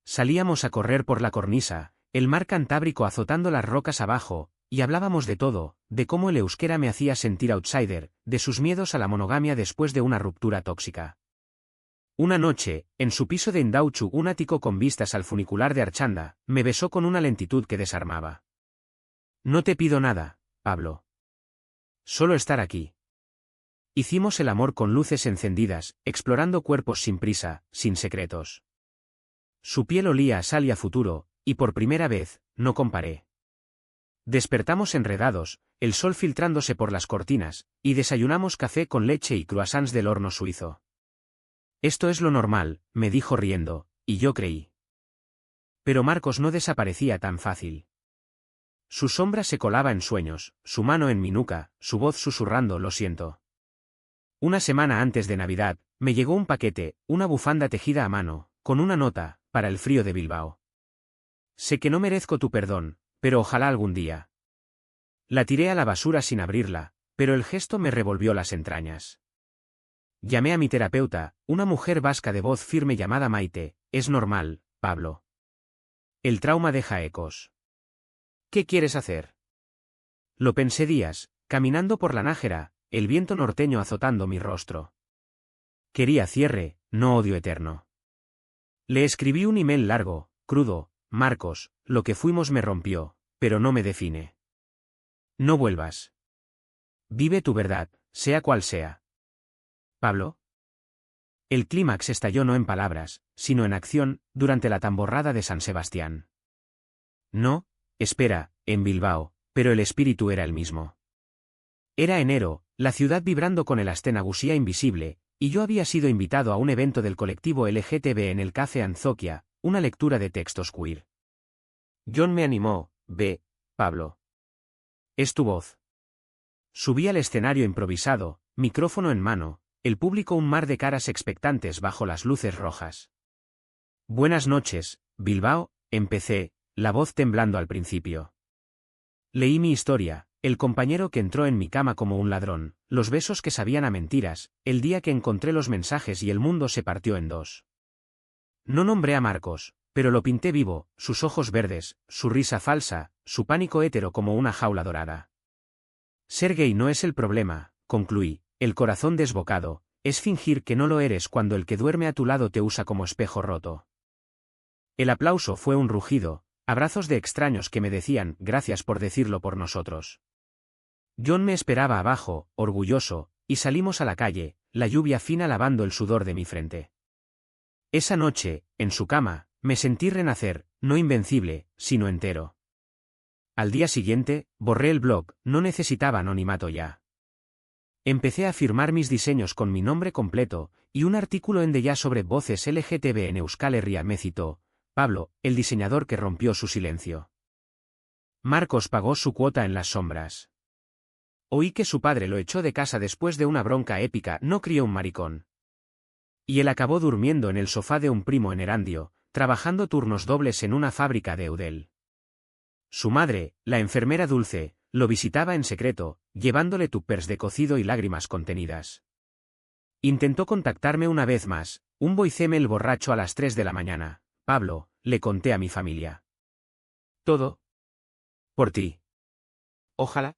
Salíamos a correr por la cornisa, el mar Cantábrico azotando las rocas abajo, y hablábamos de todo, de cómo el euskera me hacía sentir outsider, de sus miedos a la monogamia después de una ruptura tóxica. Una noche, en su piso de Indautxu, un ático con vistas al funicular de Archanda, me besó con una lentitud que desarmaba. «No te pido nada, Pablo. Solo estar aquí». Hicimos el amor con luces encendidas, explorando cuerpos sin prisa, sin secretos. Su piel olía a sal y a futuro, y por primera vez, no comparé. Despertamos enredados, el sol filtrándose por las cortinas, y desayunamos café con leche y croissants del horno suizo. «Esto es lo normal», me dijo riendo, y yo creí. Pero Marcos no desaparecía tan fácil. Su sombra se colaba en sueños, su mano en mi nuca, su voz susurrando «lo siento». Una semana antes de Navidad, me llegó un paquete, una bufanda tejida a mano, con una nota, para el frío de Bilbao. «Sé que no merezco tu perdón, pero ojalá algún día». La tiré a la basura sin abrirla, pero el gesto me revolvió las entrañas. Llamé a mi terapeuta, una mujer vasca de voz firme llamada Maite. «Es normal, Pablo. El trauma deja ecos. ¿Qué quieres hacer?». Lo pensé días, caminando por la Nájera, el viento norteño azotando mi rostro. Quería cierre, no odio eterno. Le escribí un email largo, crudo: «Marcos, lo que fuimos me rompió, pero no me define. No vuelvas. Vive tu verdad, sea cual sea». «Pablo». El clímax estalló no en palabras, sino en acción, durante la tamborrada de San Sebastián. No, espera, en Bilbao, pero el espíritu era el mismo. Era enero, la ciudad vibrando con el Astenagusía invisible, y yo había sido invitado a un evento del colectivo LGTB en el Café Anzokia, una lectura de textos queer. John me animó: «Ve, Pablo. Es tu voz». Subí al escenario improvisado, micrófono en mano, el público un mar de caras expectantes bajo las luces rojas. «Buenas noches, Bilbao», empecé, la voz temblando al principio. Leí mi historia, el compañero que entró en mi cama como un ladrón, los besos que sabían a mentiras, el día que encontré los mensajes y el mundo se partió en dos. No nombré a Marcos, pero lo pinté vivo, sus ojos verdes, su risa falsa, su pánico hétero como una jaula dorada. «Ser gay no es el problema», concluí, «el corazón desbocado, es fingir que no lo eres cuando el que duerme a tu lado te usa como espejo roto». El aplauso fue un rugido, abrazos de extraños que me decían gracias por decirlo por nosotros. John me esperaba abajo, orgulloso, y salimos a la calle, la lluvia fina lavando el sudor de mi frente. Esa noche, en su cama, me sentí renacer, no invencible, sino entero. Al día siguiente, borré el blog, no necesitaba anonimato ya. Empecé a firmar mis diseños con mi nombre completo, y un artículo en Deia sobre voces LGTB en Euskal Herria me citó, Pablo, el diseñador que rompió su silencio. Marcos pagó su cuota en las sombras. Oí que su padre lo echó de casa después de una bronca épica, no crió un maricón. Y él acabó durmiendo en el sofá de un primo en Erandio, trabajando turnos dobles en una fábrica de Eudel. Su madre, la enfermera Dulce, lo visitaba en secreto, llevándole tuppers de cocido y lágrimas contenidas. Intentó contactarme una vez más, un voicemail borracho a las 3 de la mañana. Pablo, le conté a mi familia. Todo. Por ti. Ojalá.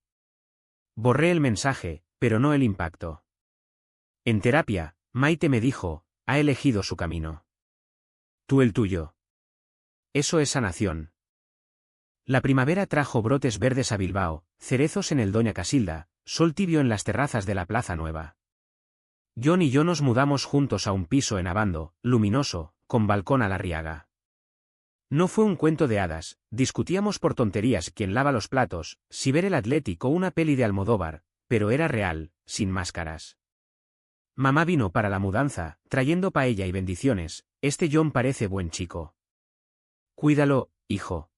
Borré el mensaje, pero no el impacto. En terapia, Maite me dijo, ha elegido su camino. Tú el tuyo. Eso es sanación. La primavera trajo brotes verdes a Bilbao, cerezos en el Doña Casilda, sol tibio en las terrazas de la Plaza Nueva. John y yo nos mudamos juntos a un piso en Abando, luminoso, con balcón a la Riaga. No fue un cuento de hadas, discutíamos por tonterías quién lava los platos, si ver el Atlético o una peli de Almodóvar, pero era real, sin máscaras. Mamá vino para la mudanza, trayendo paella y bendiciones, este John parece buen chico. Cuídalo, hijo.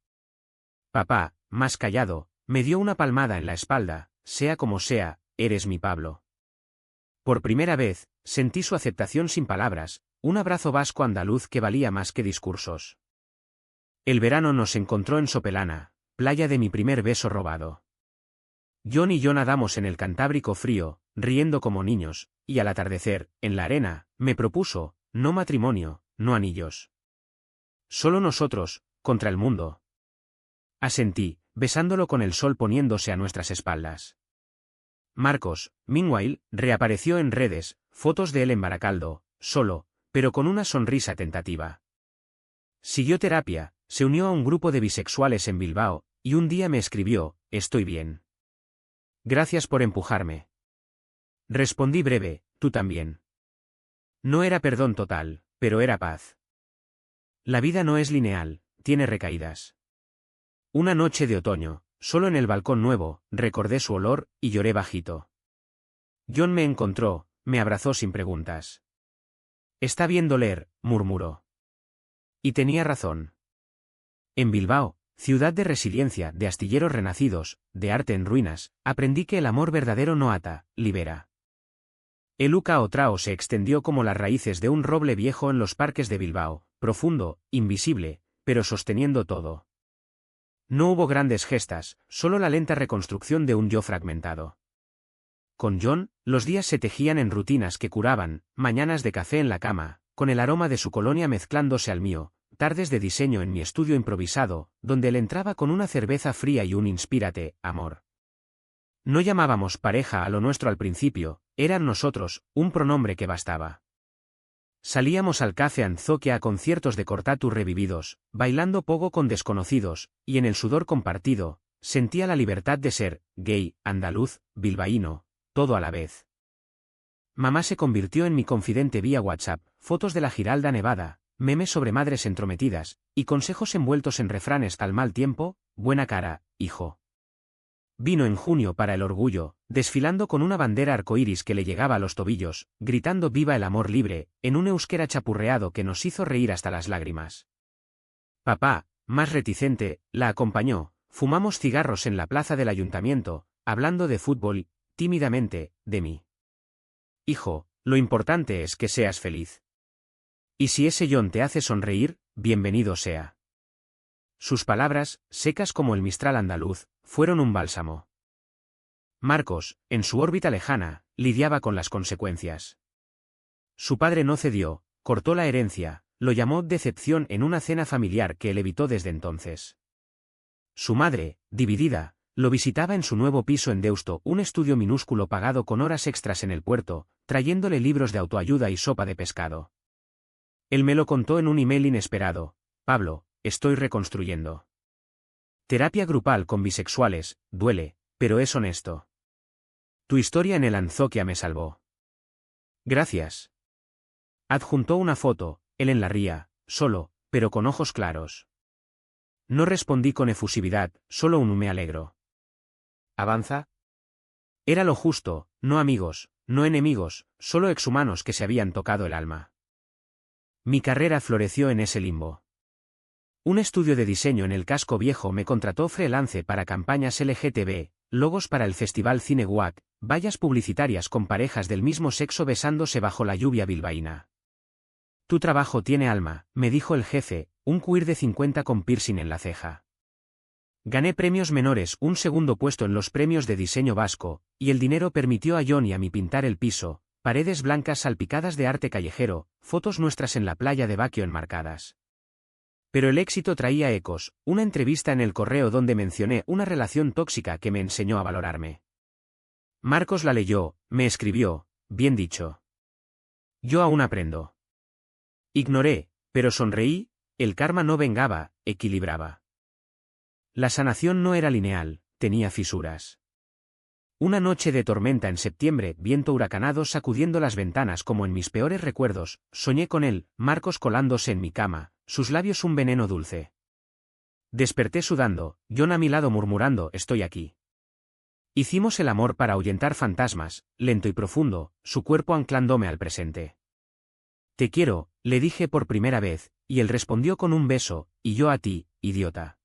Papá, más callado, me dio una palmada en la espalda, sea como sea, eres mi Pablo. Por primera vez, sentí su aceptación sin palabras, un abrazo vasco andaluz que valía más que discursos. El verano nos encontró en Sopelana, playa de mi primer beso robado. John y yo nadamos en el Cantábrico frío, riendo como niños, y al atardecer, en la arena, me propuso, no matrimonio, no anillos. Solo nosotros, contra el mundo. Asentí, besándolo con el sol poniéndose a nuestras espaldas. Marcos, meanwhile, reapareció en redes, fotos de él en Baracaldo, solo, pero con una sonrisa tentativa. Siguió terapia, se unió a un grupo de bisexuales en Bilbao, y un día me escribió, estoy bien. Gracias por empujarme. Respondí breve, tú también. No era perdón total, pero era paz. La vida no es lineal, tiene recaídas. Una noche de otoño, solo en el balcón nuevo, recordé su olor, y lloré bajito. John me encontró, me abrazó sin preguntas. Está bien doler, murmuró. Y tenía razón. En Bilbao, ciudad de resiliencia, de astilleros renacidos, de arte en ruinas, aprendí que el amor verdadero no ata, libera. El Uca o Trao se extendió como las raíces de un roble viejo en los parques de Bilbao, profundo, invisible, pero sosteniendo todo. No hubo grandes gestas, solo la lenta reconstrucción de un yo fragmentado. Con John, los días se tejían en rutinas que curaban, mañanas de café en la cama, con el aroma de su colonia mezclándose al mío, tardes de diseño en mi estudio improvisado, donde él entraba con una cerveza fría y un inspírate, amor. No llamábamos pareja a lo nuestro al principio, eran nosotros, un pronombre que bastaba. Salíamos al Café Anzoquia a conciertos de Cortatu revividos, bailando pogo con desconocidos, y en el sudor compartido, sentía la libertad de ser, gay, andaluz, bilbaíno, todo a la vez. Mamá se convirtió en mi confidente vía WhatsApp, fotos de la Giralda Nevada, memes sobre madres entrometidas, y consejos envueltos en refranes tal mal tiempo, buena cara, hijo. Vino en junio para el orgullo, desfilando con una bandera arcoíris que le llegaba a los tobillos, gritando viva el amor libre, en un euskera chapurreado que nos hizo reír hasta las lágrimas. Papá, más reticente, la acompañó, fumamos cigarros en la plaza del ayuntamiento, hablando de fútbol, tímidamente, de mí. Hijo, lo importante es que seas feliz. Y si ese John te hace sonreír, bienvenido sea. Sus palabras, secas como el mistral andaluz, fueron un bálsamo. Marcos, en su órbita lejana, lidiaba con las consecuencias. Su padre no cedió, cortó la herencia, lo llamó decepción en una cena familiar que él evitó desde entonces. Su madre, dividida, lo visitaba en su nuevo piso en Deusto, un estudio minúsculo pagado con horas extras en el puerto, trayéndole libros de autoayuda y sopa de pescado. Él me lo contó en un email inesperado, Pablo, estoy reconstruyendo. Terapia grupal con bisexuales, duele, pero es honesto. Tu historia en el Anzokia me salvó. Gracias. Adjuntó una foto, él en la ría, solo, pero con ojos claros. No respondí con efusividad, solo un me alegro. ¿Avanza? Era lo justo, no amigos, no enemigos, solo exhumanos que se habían tocado el alma. Mi carrera floreció en ese limbo. Un estudio de diseño en el casco viejo me contrató freelance para campañas LGTB, logos para el Festival Cine Guac, vallas publicitarias con parejas del mismo sexo besándose bajo la lluvia bilbaína. Tu trabajo tiene alma, me dijo el jefe, un queer de 50 con piercing en la ceja. Gané premios menores, un segundo puesto en los premios de diseño vasco, y el dinero permitió a John y a mí pintar el piso, paredes blancas salpicadas de arte callejero, fotos nuestras en la playa de Baquio enmarcadas. Pero el éxito traía ecos, una entrevista en el correo donde mencioné una relación tóxica que me enseñó a valorarme. Marcos la leyó, me escribió, bien dicho. Yo aún aprendo. Ignoré, pero sonreí, el karma no vengaba, equilibraba. La sanación no era lineal, tenía fisuras. Una noche de tormenta en septiembre, viento huracanado sacudiendo las ventanas como en mis peores recuerdos, soñé con él, Marcos colándose en mi cama, sus labios un veneno dulce. Desperté sudando, John a mi lado murmurando, estoy aquí. Hicimos el amor para ahuyentar fantasmas, lento y profundo, su cuerpo anclándome al presente. Te quiero, le dije por primera vez, y él respondió con un beso, y yo a ti, idiota.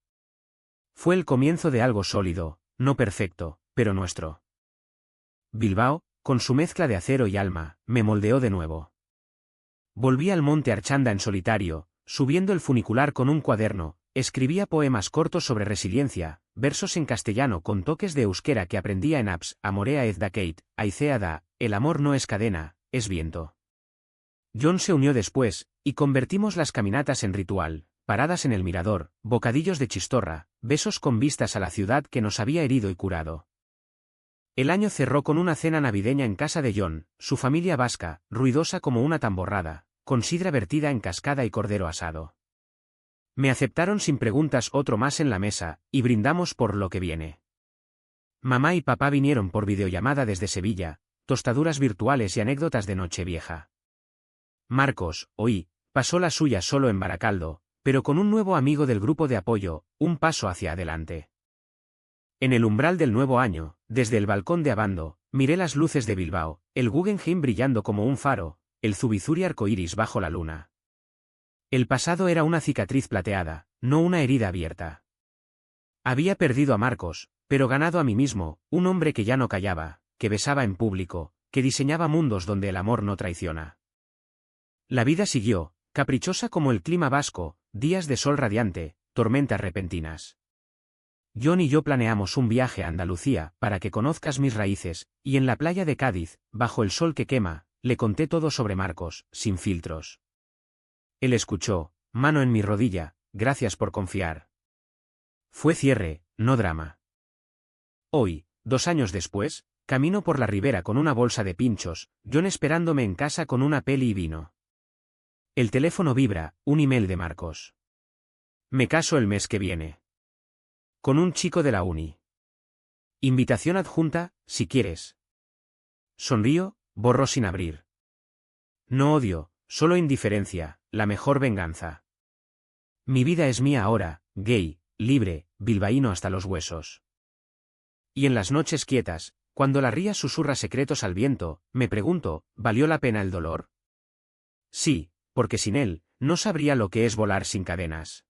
Fue el comienzo de algo sólido, no perfecto, pero nuestro. Bilbao, con su mezcla de acero y alma, me moldeó de nuevo. Volví al monte Archanda en solitario, subiendo el funicular con un cuaderno, escribía poemas cortos sobre resiliencia, versos en castellano con toques de euskera que aprendía en apps, Amorea ez dakeit, aizea da, el amor no es cadena, es viento. John se unió después, y convertimos las caminatas en ritual, paradas en el mirador, bocadillos de chistorra, besos con vistas a la ciudad que nos había herido y curado. El año cerró con una cena navideña en casa de John, su familia vasca, ruidosa como una tamborrada, con sidra vertida en cascada y cordero asado. Me aceptaron sin preguntas otro más en la mesa, y brindamos por lo que viene. Mamá y papá vinieron por videollamada desde Sevilla, tostaduras virtuales y anécdotas de Nochevieja. Marcos, oí, pasó la suya solo en Baracaldo, pero con un nuevo amigo del grupo de apoyo, un paso hacia adelante. En el umbral del nuevo año, desde el balcón de Abando, miré las luces de Bilbao, el Guggenheim brillando como un faro, el Zubizuri arcoíris bajo la luna. El pasado era una cicatriz plateada, no una herida abierta. Había perdido a Marcos, pero ganado a mí mismo, un hombre que ya no callaba, que besaba en público, que diseñaba mundos donde el amor no traiciona. La vida siguió, caprichosa como el clima vasco, días de sol radiante, tormentas repentinas. John y yo planeamos un viaje a Andalucía para que conozcas mis raíces, y en la playa de Cádiz, bajo el sol que quema, le conté todo sobre Marcos, sin filtros. Él escuchó, mano en mi rodilla, gracias por confiar. Fue cierre, no drama. Hoy, 2 años después, camino por la ribera con una bolsa de pinchos, John esperándome en casa con una peli y vino. El teléfono vibra, un email de Marcos. Me caso el mes que viene. Con un chico de la uni. Invitación adjunta, si quieres. Sonrío, borro sin abrir. No odio, solo indiferencia, la mejor venganza. Mi vida es mía ahora, gay, libre, bilbaíno hasta los huesos. Y en las noches quietas, cuando la ría susurra secretos al viento, me pregunto, ¿valió la pena el dolor? Sí, porque sin él, no sabría lo que es volar sin cadenas.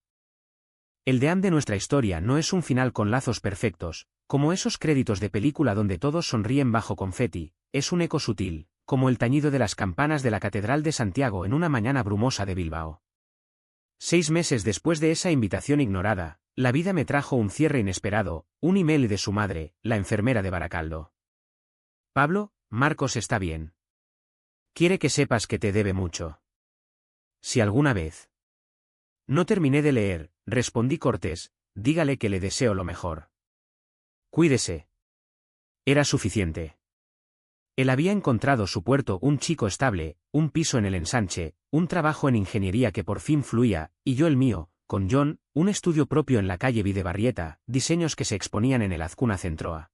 El deán de nuestra historia no es un final con lazos perfectos, como esos créditos de película donde todos sonríen bajo confeti, es un eco sutil, como el tañido de las campanas de la Catedral de Santiago en una mañana brumosa de Bilbao. 6 meses después de esa invitación ignorada, la vida me trajo un cierre inesperado, un email de su madre, la enfermera de Baracaldo. Pablo, Marcos está bien. Quiere que sepas que te debe mucho. Si alguna vez. No terminé de leer, respondí cortés, dígale que le deseo lo mejor. Cuídese. Era suficiente. Él había encontrado su puerto, un chico estable, un piso en el ensanche, un trabajo en ingeniería que por fin fluía, y yo el mío, con John, un estudio propio en la calle Videbarrieta, diseños que se exponían en el Azcuna Centroa.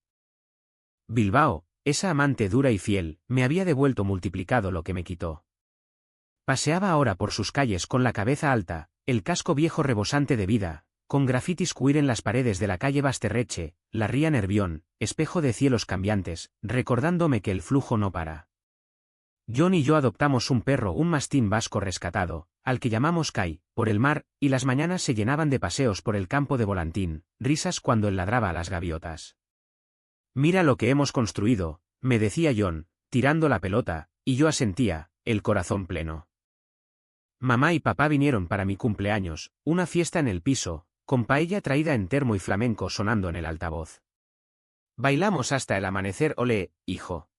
Bilbao, esa amante dura y fiel, me había devuelto multiplicado lo que me quitó. Paseaba ahora por sus calles con la cabeza alta, el casco viejo rebosante de vida, con grafitis queer en las paredes de la calle Basterreche, la ría Nervión, espejo de cielos cambiantes, recordándome que el flujo no para. John y yo adoptamos un perro, un mastín vasco rescatado, al que llamamos Kai, por el mar, y las mañanas se llenaban de paseos por el campo de Volantín, risas cuando él ladraba a las gaviotas. Mira lo que hemos construido, me decía John, tirando la pelota, y yo asentía, el corazón pleno. Mamá y papá vinieron para mi cumpleaños, una fiesta en el piso, con paella traída en termo y flamenco sonando en el altavoz. Bailamos hasta el amanecer, olé, hijo.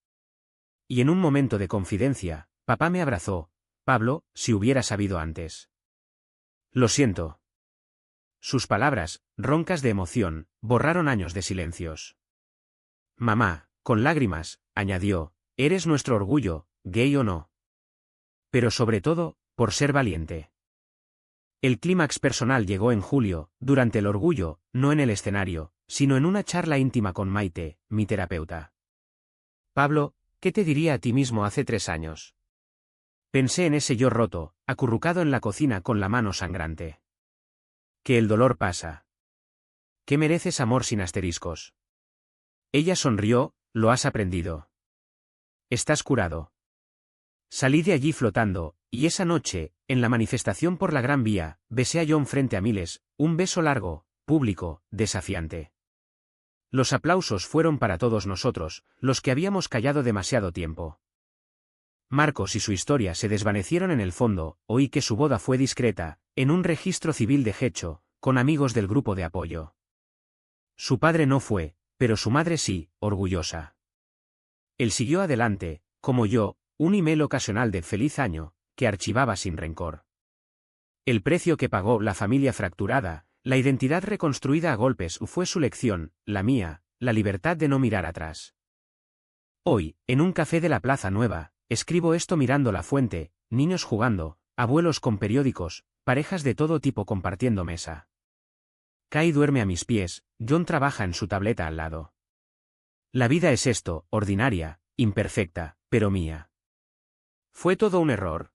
Y en un momento de confidencia, papá me abrazó, Pablo, si hubiera sabido antes. Lo siento. Sus palabras, roncas de emoción, borraron años de silencios. Mamá, con lágrimas, añadió, eres nuestro orgullo, gay o no. Pero sobre todo, por ser valiente. El clímax personal llegó en julio, durante el orgullo, no en el escenario, sino en una charla íntima con Maite, mi terapeuta. Pablo, ¿qué te diría a ti mismo hace 3 años? Pensé en ese yo roto, acurrucado en la cocina con la mano sangrante. Que el dolor pasa. Que mereces amor sin asteriscos. Ella sonrió, lo has aprendido. Estás curado. Salí de allí flotando, y esa noche, en la manifestación por la Gran Vía, besé a John frente a miles, un beso largo, público, desafiante. Los aplausos fueron para todos nosotros, los que habíamos callado demasiado tiempo. Marcos y su historia se desvanecieron en el fondo, oí que su boda fue discreta, en un registro civil de Getxo, con amigos del grupo de apoyo. Su padre no fue, pero su madre sí, orgullosa. Él siguió adelante, como yo, un email ocasional de feliz año, que archivaba sin rencor. El precio que pagó la familia fracturada, la identidad reconstruida a golpes fue su lección, la mía, la libertad de no mirar atrás. Hoy, en un café de la Plaza Nueva, escribo esto mirando la fuente, niños jugando, abuelos con periódicos, parejas de todo tipo compartiendo mesa. Kai duerme a mis pies, John trabaja en su tableta al lado. La vida es esto, ordinaria, imperfecta, pero mía. ¿Fue todo un error?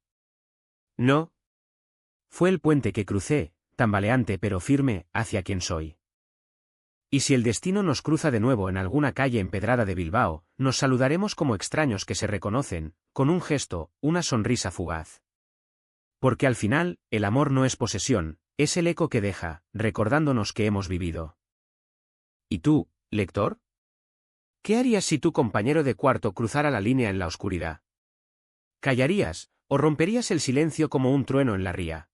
No. Fue el puente que crucé, tambaleante pero firme, hacia quien soy. Y si el destino nos cruza de nuevo en alguna calle empedrada de Bilbao, nos saludaremos como extraños que se reconocen, con un gesto, una sonrisa fugaz. Porque al final, el amor no es posesión, es el eco que deja, recordándonos que hemos vivido. ¿Y tú, lector? ¿Qué harías si tu compañero de cuarto cruzara la línea en la oscuridad? ¿Callarías, o romperías el silencio como un trueno en la ría?